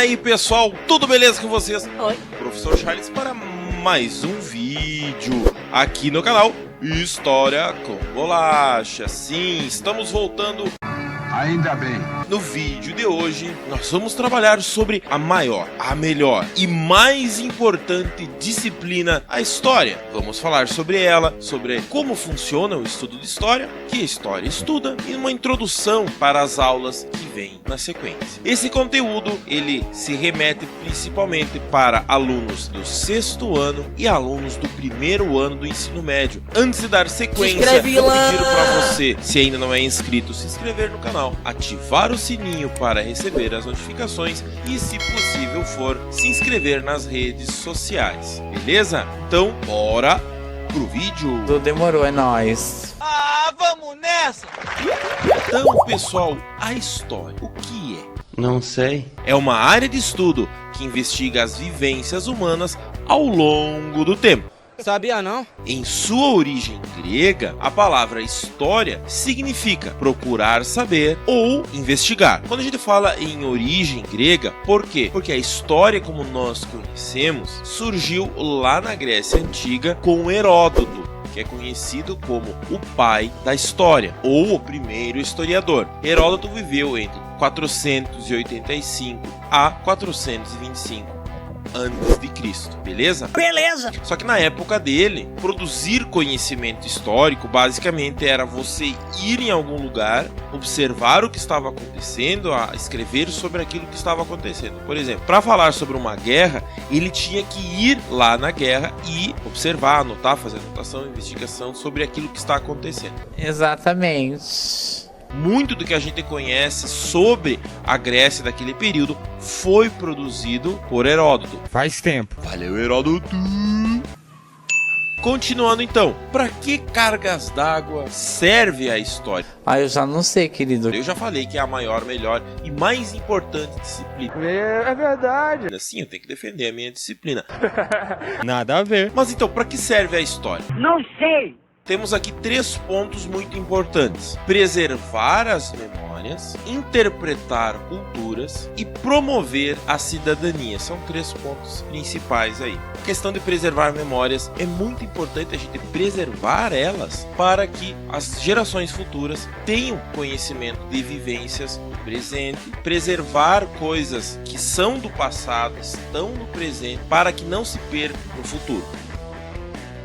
aí, pessoal, tudo beleza com vocês? Oi. Professor Charles para mais um vídeo aqui no canal História com Bolacha. Sim, estamos voltando. Ainda bem. No vídeo de hoje, nós vamos trabalhar sobre a maior, a melhor e mais importante disciplina, a história. Vamos falar sobre ela, sobre como funciona o estudo de história, que a história estuda e uma introdução para as aulas que vêm na sequência. Esse conteúdo, ele se remete principalmente para alunos do 6º ano e alunos do 1º ano do ensino médio. Antes de dar sequência, eu pedi para você, se ainda não é inscrito, se inscrever no canal, ativar o sininho para receber as notificações e, se possível for, se inscrever nas redes sociais, beleza? Então, bora pro vídeo! Tudo demorou, é nóis! Ah, vamos nessa! Então, pessoal, a história, o que é? Não sei. É uma área de estudo que investiga as vivências humanas ao longo do tempo. Sabia não? Em sua origem grega, a palavra história significa procurar saber ou investigar. Quando a gente fala em origem grega, por quê? Porque a história como nós conhecemos surgiu lá na Grécia Antiga com Heródoto, que é conhecido como o pai da história, ou o primeiro historiador. Heródoto viveu entre 485 a 425 antes de Cristo, beleza? Beleza! Só que na época dele, produzir conhecimento histórico basicamente era você ir em algum lugar, observar o que estava acontecendo, escrever sobre aquilo que estava acontecendo. Por exemplo, para falar sobre uma guerra, ele tinha que ir lá na guerra e observar, anotar, fazer anotação, investigação sobre aquilo que está acontecendo. Exatamente. Muito do que a gente conhece sobre a Grécia daquele período foi produzido por Heródoto. Faz tempo. Valeu, Heródoto! Continuando então, para que cargas d'água serve a história? Ah, eu já não sei, querido. Eu já falei que é a maior, melhor e mais importante disciplina. É verdade. Assim, eu tenho que defender a minha disciplina. Nada a ver. Mas então, para que serve a história? Não sei! Temos aqui 3 pontos muito importantes: preservar as memórias, interpretar culturas e promover a cidadania. São 3 pontos principais aí. A questão de preservar memórias é muito importante a gente preservar elas para que as gerações futuras tenham conhecimento de vivências do presente, preservar coisas que são do passado, estão no presente, para que não se percam no futuro.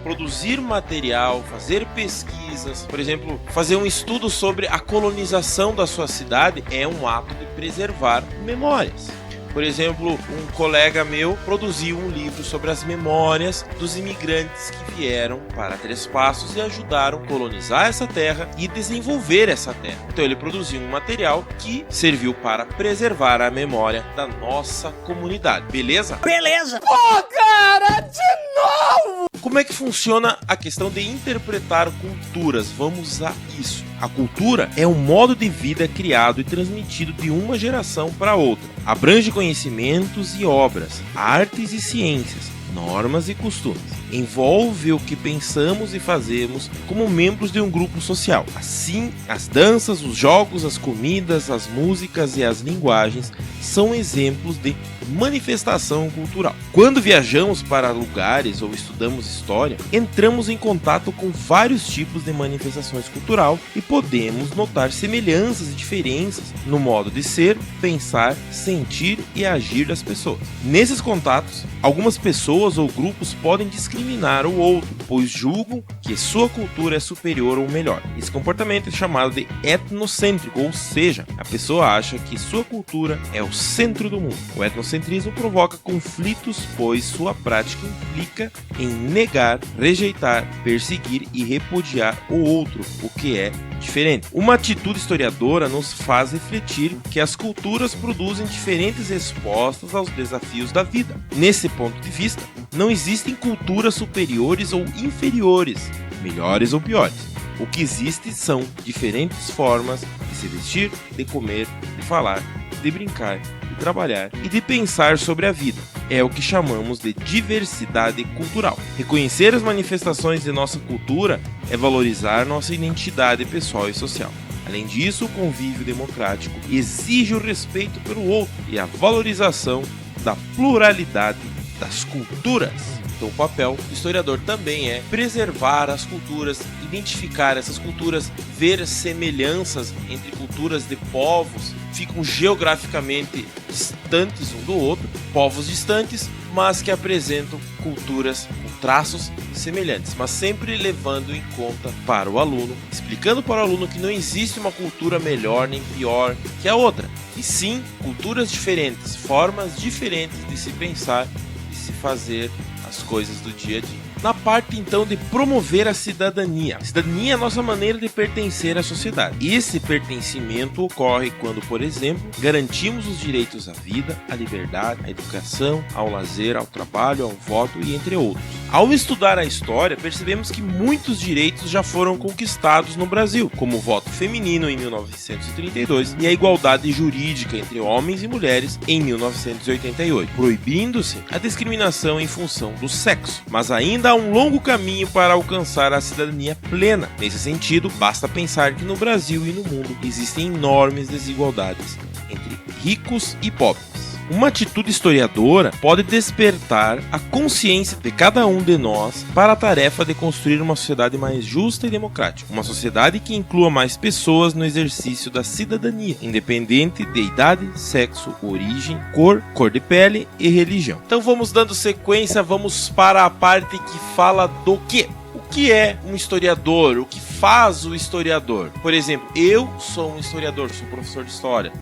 Produzir material, fazer pesquisas, por exemplo, fazer um estudo sobre a colonização da sua cidade é um ato de preservar memórias. Por exemplo, um colega meu produziu um livro sobre as memórias dos imigrantes que vieram para Três Passos e ajudaram a colonizar essa terra e desenvolver essa terra. Então ele produziu um material que serviu para preservar a memória da nossa comunidade, beleza? Beleza! Pô, cara, de novo! Como é que funciona a questão de interpretar culturas? Vamos a isso. A cultura é um modo de vida criado e transmitido de uma geração para outra. Abrange conhecimentos e obras, artes e ciências, normas e costumes. Envolve o que pensamos e fazemos como membros de um grupo social. Assim, as danças, os jogos, as comidas, as músicas e as linguagens são exemplos de manifestação cultural. Quando viajamos para lugares ou estudamos história, entramos em contato com vários tipos de manifestações cultural e podemos notar semelhanças e diferenças no modo de ser, pensar, sentir e agir das pessoas. Nesses contatos, algumas pessoas ou grupos podem discriminar o outro, pois julgam que sua cultura é superior ou melhor. Esse comportamento é chamado de etnocêntrico, ou seja, a pessoa acha que sua cultura é o centro do mundo. O etnocentrismo provoca conflitos, pois sua prática implica em negar, rejeitar, perseguir e repudiar o outro, o que é diferente. Uma atitude historiadora nos faz refletir que as culturas produzem diferentes respostas aos desafios da vida. Nesse ponto de vista, não existem culturas superiores ou inferiores, melhores ou piores. O que existe são diferentes formas de se vestir, de comer, de falar, de brincar, de trabalhar e de pensar sobre a vida. É o que chamamos de diversidade cultural. Reconhecer as manifestações de nossa cultura é valorizar nossa identidade pessoal e social. A Além disso, o convívio democrático exige o respeito pelo outro e a valorização da pluralidade das culturas. Então o papel do historiador também é preservar as culturas, identificar essas culturas, ver semelhanças entre culturas de povos que ficam geograficamente distantes um do outro, povos distantes, mas que apresentam culturas com traços semelhantes, mas sempre levando em conta para o aluno, explicando para o aluno que não existe uma cultura melhor nem pior que a outra, e sim culturas diferentes, formas diferentes de se pensar e se fazer as coisas do dia a dia. Na parte então de promover a cidadania. A cidadania é a nossa maneira de pertencer à sociedade. Esse pertencimento ocorre quando, por exemplo, garantimos os direitos à vida, à liberdade, à educação, ao lazer, ao trabalho, ao voto e entre outros. Ao estudar a história, percebemos que muitos direitos já foram conquistados no Brasil, como o voto feminino em 1932 e a igualdade jurídica entre homens e mulheres em 1988, proibindo-se a discriminação em função do sexo. Mas ainda há um longo caminho para alcançar a cidadania plena. Nesse sentido, basta pensar que no Brasil e no mundo existem enormes desigualdades entre ricos e pobres. Uma atitude historiadora pode despertar a consciência de cada um de nós para a tarefa de construir uma sociedade mais justa e democrática. Uma sociedade que inclua mais pessoas no exercício da cidadania, independente de idade, sexo, origem, cor de pele e religião. Então vamos dando sequência, vamos para a parte que fala do quê? O que é um historiador? O que faz o historiador? Por exemplo, eu sou um historiador, sou professor de história.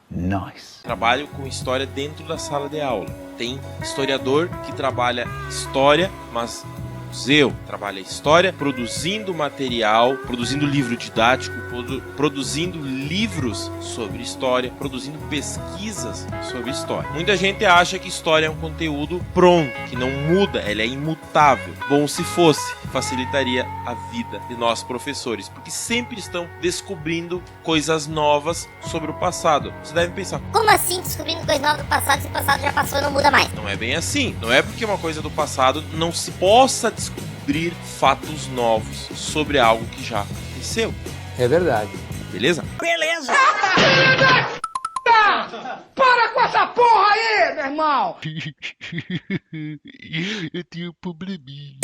Nice. Trabalho com história dentro da sala de aula. Tem historiador que trabalha história, mas no museu trabalha história, produzindo material, produzindo livro didático, produzindo livros sobre história, produzindo pesquisas sobre história. Muita gente acha que história é um conteúdo pronto, que não muda, ela é imutável. Bom se fosse, facilitaria a vida de nós professores, porque sempre estão descobrindo coisas novas sobre o passado. Você deve pensar, como assim descobrindo coisas novas do passado se o passado já passou e não muda mais? Não é bem assim. Não é porque uma coisa do passado não se possa descobrir fatos novos sobre algo que já aconteceu. É verdade. Beleza? Beleza! Para com essa porra aí, meu irmão! Eu tenho um probleminha.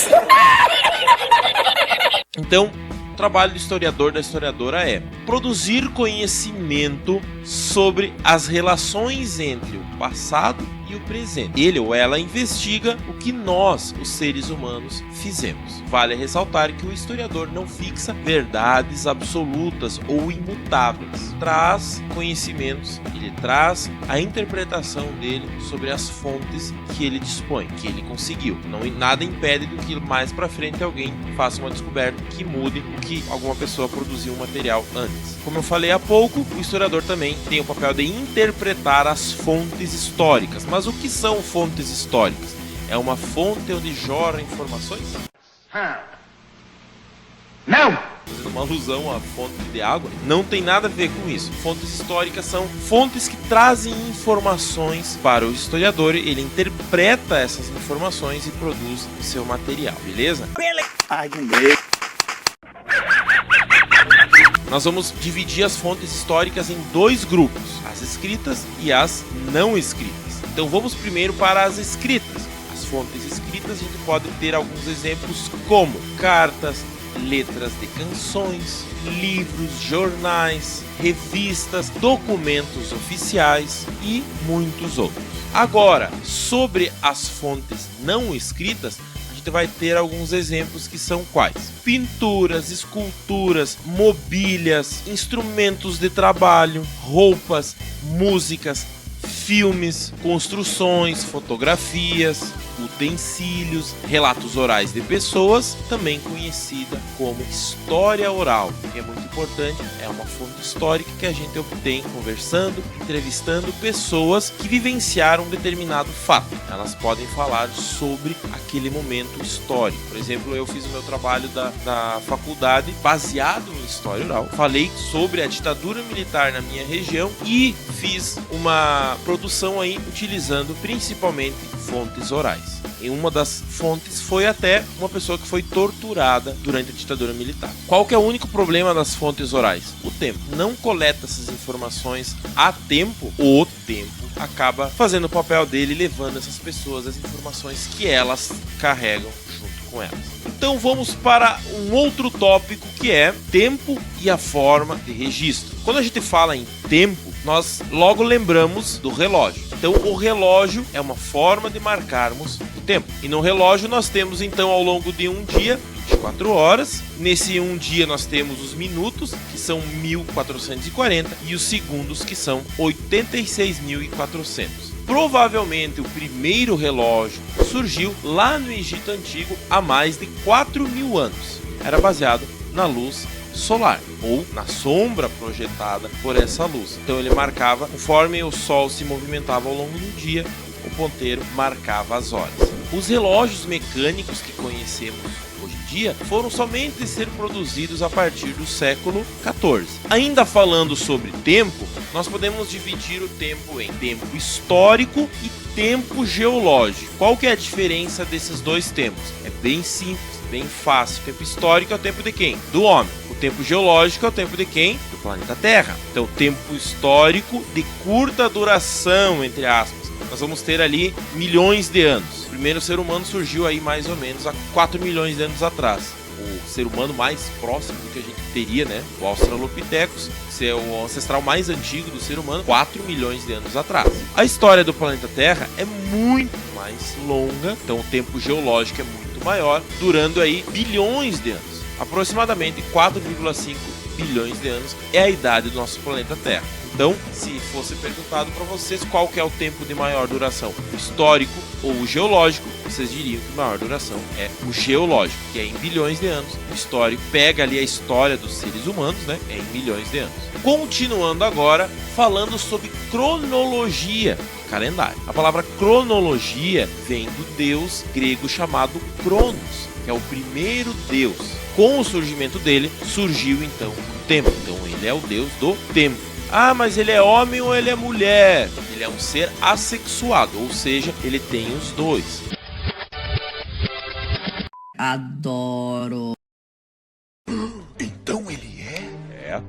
Então, o trabalho do historiador, da historiadora é produzir conhecimento sobre as relações entre o passado e o presente. Ele ou ela investiga o que nós, os seres humanos, fizemos. Vale ressaltar que o historiador não fixa verdades absolutas ou imutáveis. Traz conhecimentos, ele traz a interpretação dele sobre as fontes que ele dispõe, que ele conseguiu. Nada impede do que mais pra frente alguém faça uma descoberta que mude o que alguma pessoa produziu um material antes. Como eu falei há pouco, o historiador também tem o papel de interpretar as fontes históricas. Mas o que são fontes históricas? É uma fonte onde jorra informações? Não! Fazendo uma alusão à fonte de água, não tem nada a ver com isso. Fontes históricas são fontes que trazem informações para o historiador, ele interpreta essas informações e produz o seu material, beleza? Ai, que medo. Nós vamos dividir as fontes históricas em dois grupos, as escritas e as não escritas. Então vamos primeiro para as escritas. As fontes escritas a gente pode ter alguns exemplos como cartas, letras de canções, livros, jornais, revistas, documentos oficiais e muitos outros. Agora, sobre as fontes não escritas, a gente vai ter alguns exemplos que são quais? Pinturas, esculturas, mobílias, instrumentos de trabalho, roupas, músicas, filmes, construções, fotografias, utensílios, relatos orais de pessoas, também conhecida como história oral, que é muito importante, é uma fonte histórica que a gente obtém conversando, entrevistando pessoas que vivenciaram um determinado fato. Elas podem falar sobre aquele momento histórico. Por exemplo, eu fiz o meu trabalho da faculdade baseado em história oral. Falei sobre a ditadura militar na minha região e fiz uma produção aí utilizando principalmente fontes orais. orais. Em uma das fontes foi até uma pessoa que foi torturada durante a ditadura militar. Qual que é o único problema das fontes orais? O tempo. Não coleta essas informações a tempo, o tempo acaba fazendo o papel dele, levando essas pessoas as informações que elas carregam junto com elas. Então vamos para um outro tópico, que é tempo e a forma de registro. Quando a gente fala em tempo, nós logo lembramos do relógio. Então o relógio é uma forma de marcarmos o tempo. E no relógio nós temos então ao longo de um dia 24 horas. Nesse um dia nós temos os minutos, que são 1440, e os segundos, que são 86.400. Provavelmente o primeiro relógio surgiu lá no Egito Antigo há mais de 4.000 anos. Era baseado na luz solar, ou na sombra projetada por essa luz. Então ele marcava, conforme o Sol se movimentava ao longo do dia, o ponteiro marcava as horas. Os relógios mecânicos que conhecemos hoje em dia foram somente ser produzidos a partir do século XIV. Ainda falando sobre tempo, nós podemos dividir o tempo em tempo histórico e tempo geológico. Qual que é a diferença desses dois tempos? É bem simples, bem fácil. O tempo histórico é o tempo de quem? Do homem. O tempo geológico é o tempo de quem? Do planeta Terra. Então, tempo histórico de curta duração, entre aspas. Nós vamos ter ali milhões de anos. O primeiro ser humano surgiu aí mais ou menos há 4 milhões de anos atrás. O ser humano mais próximo que a gente teria, né? O Australopithecus, que é o ancestral mais antigo do ser humano, 4 milhões de anos atrás. A história do planeta Terra é muito mais longa, então o tempo geológico é muito maior, durando aí bilhões de anos. Aproximadamente 4,5 bilhões de anos é a idade do nosso planeta Terra. Então, se fosse perguntado para vocês qual que é o tempo de maior duração, o histórico ou o geológico, vocês diriam que a maior duração é o geológico, que é em bilhões de anos. O histórico pega ali a história dos seres humanos, né? É em milhões de anos. Continuando agora, falando sobre cronologia, calendário. A palavra cronologia vem do deus grego chamado Cronos, que é o primeiro deus. Com o surgimento dele, surgiu então o tempo. Então ele é o deus do tempo. Ah, mas ele é homem ou ele é mulher? Ele é um ser assexuado, ou seja, ele tem os dois. Adoro. Então ele é? É.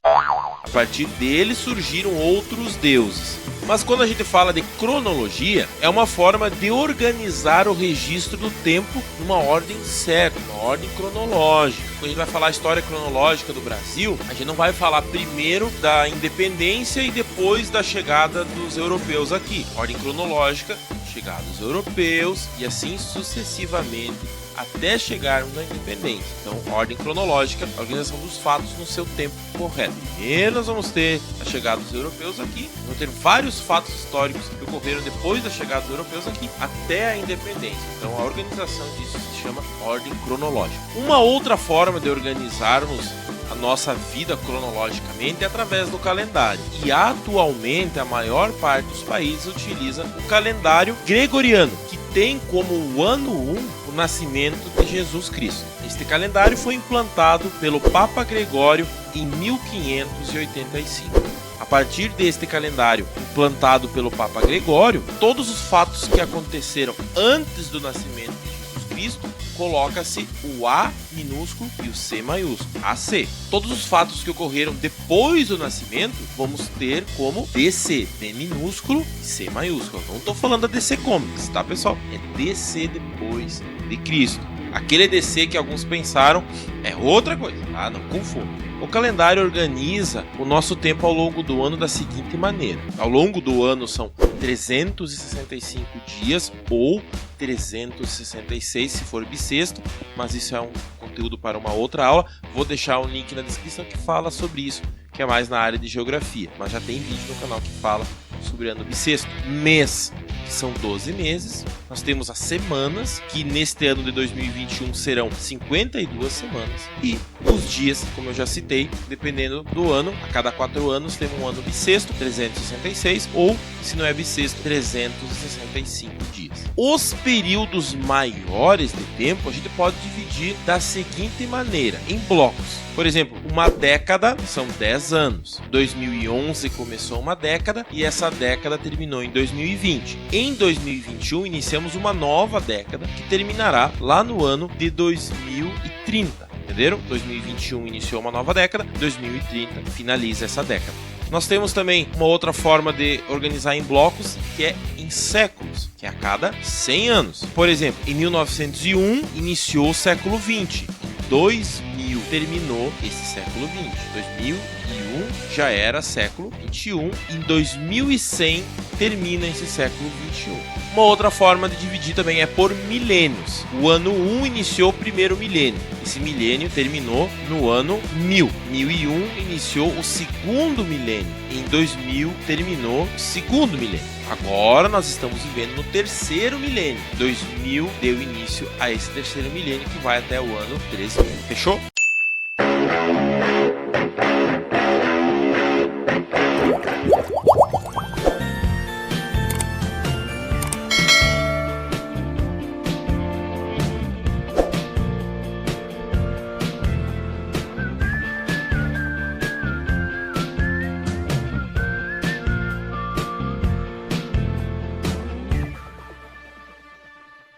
A partir dele surgiram outros deuses. Mas quando a gente fala de cronologia, é uma forma de organizar o registro do tempo numa ordem certa, uma ordem cronológica. Quando a gente vai falar a história cronológica do Brasil, a gente não vai falar primeiro da independência e depois da chegada dos europeus aqui. Ordem cronológica, chegada dos europeus e assim sucessivamente até chegarmos na independência. Então, ordem cronológica, a organização dos fatos no seu tempo correto. Primeiro nós vamos ter a chegada dos europeus aqui, vamos ter vários fatos históricos que ocorreram depois da chegada dos europeus aqui até a independência. Então, a organização disso se chama ordem cronológica. Uma outra forma de organizarmos a nossa vida cronologicamente é através do calendário. E atualmente a maior parte dos países utiliza o calendário gregoriano, que tem como o ano 1 o nascimento de Jesus Cristo. Este calendário foi implantado pelo Papa Gregório em 1585. A partir deste calendário implantado pelo Papa Gregório, todos os fatos que aconteceram antes do nascimento de Jesus Cristo, coloca-se o A minúsculo e o C maiúsculo, AC. Todos os fatos que ocorreram depois do nascimento, vamos ter como DC, D minúsculo e C maiúsculo. Não estou falando da DC Comics, tá, pessoal? É DC depois de Cristo. Aquele DC que alguns pensaram é outra coisa, tá? Não confunda. O calendário organiza o nosso tempo ao longo do ano da seguinte maneira. Ao longo do ano são 365 dias ou 366 se for bissexto, mas isso é um conteúdo para uma outra aula. Vou deixar um link na descrição que fala sobre isso, que é mais na área de geografia, mas já tem vídeo no canal que fala sobre ano bissexto. Mês, que são 12 meses. Nós temos as semanas, que neste ano de 2021 serão 52 semanas. E os dias, como eu já citei, dependendo do ano, a cada 4 anos temos um ano bissexto, 366, ou, se não é bissexto, 365 dias. Os períodos maiores de tempo a gente pode dividir dividir da seguinte maneira, em blocos. Por exemplo, uma década são 10 anos. 2011 começou uma década e essa década terminou em 2020. Em 2021 iniciamos uma nova década que terminará lá no ano de 2030. Entenderam? 2021 iniciou uma nova década, 2030 finaliza essa década. Nós temos também uma outra forma de organizar em blocos, que é em séculos, que é a cada 100 anos. Por exemplo, em 1901 iniciou o século 20. Em 2000 terminou esse século 20. 2001 já era século 21. Em 2100 termina esse século 21. Uma outra forma de dividir também é por milênios. O ano 1 iniciou o primeiro milênio. Esse milênio terminou no ano 1000. 1001 iniciou o segundo milênio. Em 2000 terminou o segundo milênio. Agora nós estamos vivendo no terceiro milênio. 2000 deu início a esse terceiro milênio que vai até o ano 3000. Fechou?